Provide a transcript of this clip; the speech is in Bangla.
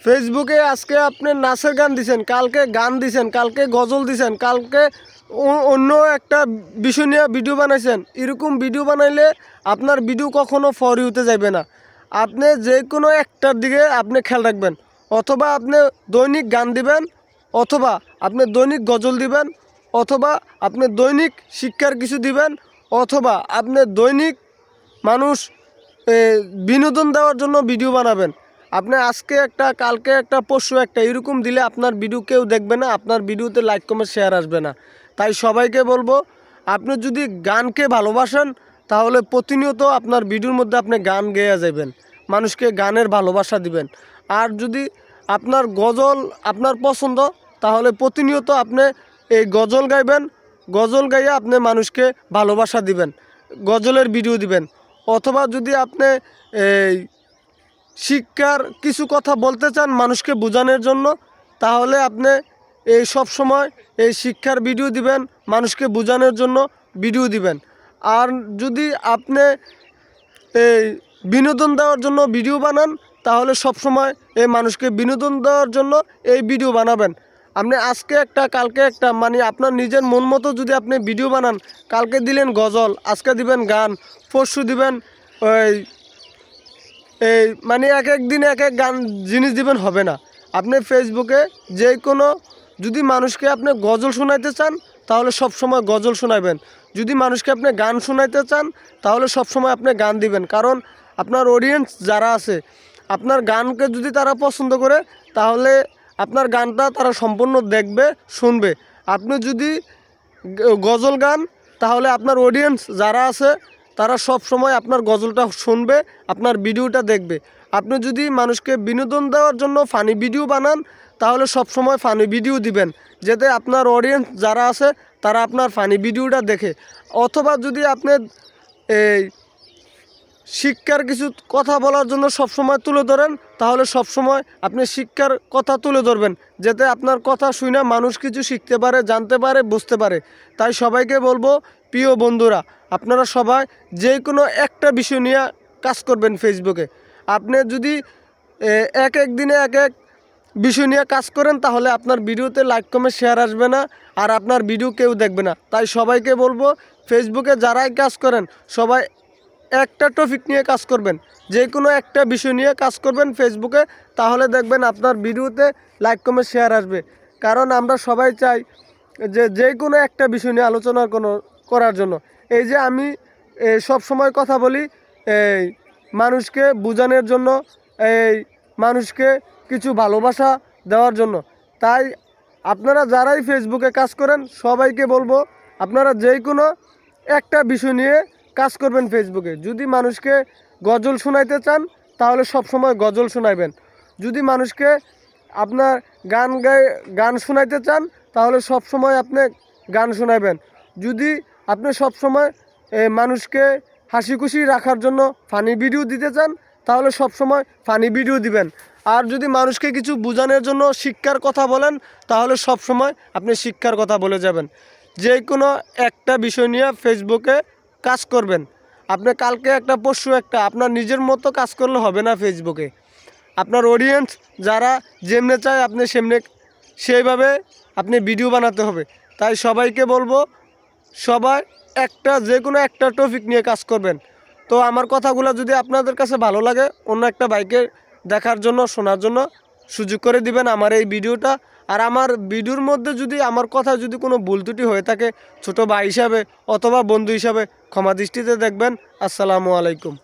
ফেসবুকে আজকে আপনি নাচের গান দিছেন, কালকে গান দিছেন, কালকে গজল দিছেন, কালকে অন্য একটা বিষয় নিয়ে ভিডিও বানাইছেন। এরকম ভিডিও বানাইলে আপনার ভিডিও কখনো ফর ইউতে যাবে না। আপনি যে কোনো একটার দিকে আপনি খেয়াল রাখবেন। অথবা আপনি দৈনিক গান দিবেন, অথবা আপনি দৈনিক গজল দিবেন, অথবা আপনি দৈনিক শিক্ষার কিছু দিবেন, অথবা আপনি দৈনিক মানুষ বিনোদন দেওয়ার জন্য ভিডিও বানাবেন। আপনি আজকে একটা, কালকে একটা, পরশু একটা, এরকম দিলে আপনার ভিডিও কেউ দেখবে না, আপনার ভিডিওতে লাইক কমেন্ট শেয়ার আসবে না। তাই সবাইকে বলবো, আপনি যদি গানকে ভালোবাসেন তাহলে প্রতিনিয়ত আপনার ভিডিওর মধ্যে আপনি গান গেয়ে যাবেন, মানুষকে গানের ভালোবাসা দিবেন। আর যদি আপনার গজল আপনার পছন্দ, তাহলে প্রতিনিয়ত আপনি এই গজল গাইবেন, গজল গাইয়ে আপনি মানুষকে ভালোবাসা দিবেন, গজলের ভিডিও দিবেন। অথবা যদি আপনি এই শিক্ষার কিছু কথা বলতে চান মানুষকে বোঝানোর জন্য, তাহলে আপনি এই সব সময় এই শিক্ষার ভিডিও দিবেন, মানুষকে বোঝানোর জন্য ভিডিও দিবেন। আর যদি আপনি এই বিনোদন দেওয়ার জন্য ভিডিও বানান, তাহলে সব সময় এই মানুষকে বিনোদন দেওয়ার জন্য এই ভিডিও বানাবেন। আপনি আজকে একটা, কালকে একটা, মানে আপনার নিজের মন মতো যদি আপনি ভিডিও বানান, কালকে দিলেন গজল, আজকে দিবেন গান, পরশু দিবেন ওই এই মানে এক এক দিন এক এক গান জিনিস দিবেন, হবে না। আপনি ফেসবুকে যে কোনো, যদি মানুষকে আপনি গজল শোনাইতে চান তাহলে সব সময় গজল শোনাবেন। যদি মানুষকে আপনি গান শোনাইতে চান তাহলে সব সময় আপনি গান দিবেন। কারণ আপনার অডিয়েন্স যারা আছে, আপনার গানকে যদি তারা পছন্দ করে, তাহলে আপনার গানটা তারা সম্পূর্ণ দেখবে, শুনবে। আপনি যদি গজল গান, তাহলে আপনার অডিয়েন্স যারা আছে তারা সব সময় আপনার গজলটা শুনবে, আপনার ভিডিওটা দেখবে। আপনি যদি মানুষকে বিনোদন দেওয়ার জন্য ফানি ভিডিও বানান, তাহলে সব সময় ফানি ভিডিও দিবেন, যাতে আপনার অডিয়েন্স যারা আছে তারা আপনার ফানি ভিডিওটা দেখে। অথবা যদি আপনি এই শিক্ষার কিছু কথা বলার জন্য সবসময় তুলে ধরেন, তাহলে সবসময় আপনি শিক্ষার কথা তুলে ধরবেন, যাতে আপনার কথা শুনে মানুষ কিছু শিখতে পারে, জানতে পারে, বুঝতে পারে। তাই সবাইকে বলবো, প্রিয় বন্ধুরা, আপনারা সবাই যে কোনো একটা বিষয় নিয়ে কাজ করবেন ফেসবুকে। আপনি যদি এক এক দিনে এক এক বিষয় নিয়ে কাজ করেন, তাহলে আপনার ভিডিওতে লাইক কমেন্ট শেয়ার আসবে না, আর আপনার ভিডিও কেউ দেখবে না। তাই সবাইকে বলবো, ফেসবুকে যারাই কাজ করেন সবাই একটা টপিক নিয়ে কাজ করবেন, যে কোনো একটা বিষয় নিয়ে কাজ করবেন ফেসবুকে, তাহলে দেখবেন আপনার ভিডিওতে লাইক কমেন্ট শেয়ার আসবে। কারণ আমরা সবাই চাই যে কোনো একটা বিষয় নিয়ে আলোচনা করার জন্য। এই যে আমি সব সময় কথা বলি এই মানুষকে বোঝানোর জন্য, এই মানুষকে কিছু ভালোবাসা দেওয়ার জন্য। তাই আপনারা যারাই ফেসবুকে কাজ করেন সবাইকে বলবো, আপনারা যে কোনো একটা বিষয় নিয়ে কাজ করবেন ফেসবুকে। যদি মানুষকে গজল শোনাইতে চান, তাহলে সব সময় গজল শোনাইবেন। যদি মানুষকে আপনার গান শোনাইতে চান, তাহলে সব সময় আপনি গান শোনাইবেন। যদি আপনি সব সময় মানুষকে হাসি খুশি রাখার জন্য ফানি ভিডিও দিতে চান, তাহলে সব সময় ফানি ভিডিও দিবেন। আর যদি মানুষকে কিছু বোঝানোর জন্য শিক্ষার কথা বলেন, তাহলে সব সময় আপনি শিক্ষার কথা বলে যাবেন। যে কোনো একটা বিষয় নিয়ে ফেসবুকে কাজ করবেন। আপনি কালকে একটা, পরশু একটা, আপনার নিজের মতো কাজ করলে হবে না ফেসবুকে। আপনার অডিয়েন্স যারা যেমনে চায় আপনি সেইভাবে আপনি ভিডিও বানাতে হবে। তাই সবাইকে বলবো, সবাই যে কোনো একটা টপিক নিয়ে কাজ করবেন। তো আমার কথাগুলো যদি আপনাদের কাছে ভালো লাগে, অন্য একটা বাইকে দেখার জন্য, শোনার জন্য সুযোগ করে দিবেন আমার এই ভিডিওটা। আর আমার ভিডিওর মধ্যে যদি আমার কথা যদি কোনো ভুল ত্রুটি হয়ে থাকে, ছোটো ভাই হিসাবে অথবা বন্ধু হিসাবে ক্ষমা দৃষ্টিতে দেখবেন। আসসালামু আলাইকুম।